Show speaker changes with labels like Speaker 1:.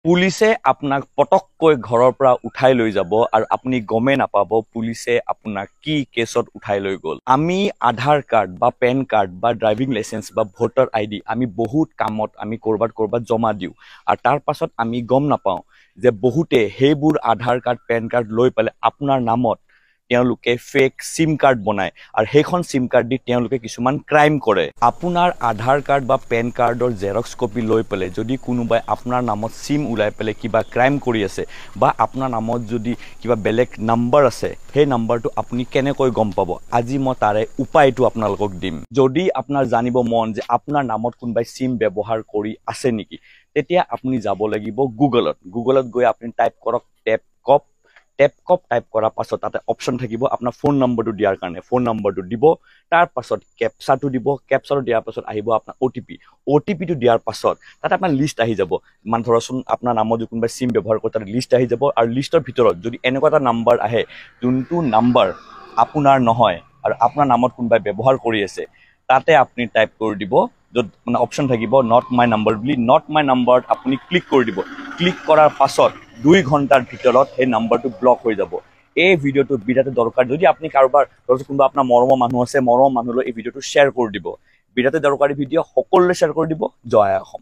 Speaker 1: পুলিচে আপোনাক পটককৈ ঘৰৰ পৰা উঠাই লৈ যাব আৰু আপুনি গমে নাপাব পুলিচে আপোনাক কি কেছত উঠাই লৈ গ'ল। আমি আধাৰ কাৰ্ড বা পেন কাৰ্ড বা ড্ৰাইভিং লাইসেন্স বা ভোটাৰ আইডি আমি বহুত কামত আমি কৰবাত জমা দিওঁ আৰু তাৰ পাছত আমি গম নাপাওঁ যে বহুতে সেইবোৰ আধাৰ কাৰ্ড পেন কাৰ্ড লৈ পেলাই আপোনাৰ নামত তেওঁলোকে ফেক সিম কাৰ্ড বনায় আৰু সেইখন সিম কাৰ্ড দি তেওঁলোকে কিছুমান ক্ৰাইম কৰে। আপোনাৰ আধাৰ কাৰ্ড বা পেন কাৰ্ডৰ জেৰক্স কপি লৈ পেলাই যদি কোনোবাই আপোনাৰ নামত সিম উলাই পেলাই কিবা ক্ৰাইম কৰি আছে বা আপোনাৰ নামত যদি কিবা বেলেগ নাম্বাৰ আছে সেই নাম্বাৰটো আপুনি কেনেকৈ গম পাব, আজি মই তাৰে উপায়টো আপোনালোকক দিম। যদি আপোনাৰ জানিব মন যে আপোনাৰ নামত কোনোবাই সিম ব্যৱহাৰ কৰি আছে নেকি, তেতিয়া আপুনি যাব লাগিব গুগলত গৈ আপুনি টাইপ কৰক টেপকপ টাইপ কৰাৰ পাছত তাতে অপশ্যন থাকিব আপোনাৰ ফোন নম্বৰটো দিয়াৰ কাৰণে। ফোন নম্বৰটো দিব, তাৰ পাছত কেপচাটো দিব, কেপচাটো দিয়াৰ পাছত আহিব আপোনাৰ অ'টিপিটো দিয়াৰ পাছত তাতে আপোনাৰ লিষ্ট আহি যাব। মানে ধৰকচোন আপোনাৰ নামত যদি কোনোবাই সিম ব্যৱহাৰ কৰে তাতে লিষ্ট আহি যাব আৰু লিষ্টৰ ভিতৰত যদি এনেকুৱা এটা নাম্বাৰ আহে যোনটো নাম্বাৰ আপোনাৰ নহয় আৰু আপোনাৰ নামত কোনোবাই ব্যৱহাৰ কৰি আছে, তাতে আপুনি টাইপ কৰি দিব, য'ত মানে অপশ্যন থাকিব নট মাই নাম্বাৰ বুলি। নট মাই নাম্বাৰত আপুনি ক্লিক কৰি দিব। ক্লিক কৰাৰ পাছত 2 ঘণ্টাৰ ভিতৰত সেই নাম্বাৰটো ব্লক হৈ যাব। এই ভিডিঅ'টো বিৰাট দৰকাৰ। যদি আপুনি কাৰোবাৰ কোনোবা আপোনাৰ মৰমৰ মানুহ আছে, মৰমৰ মানুহলৈ এই ভিডিঅ'টো শ্বেয়াৰ কৰি দিব। বিৰাট দৰকাৰী ভিডিঅ', সকলোলৈ শ্বেয়াৰ কৰি দিব। জয় অসম।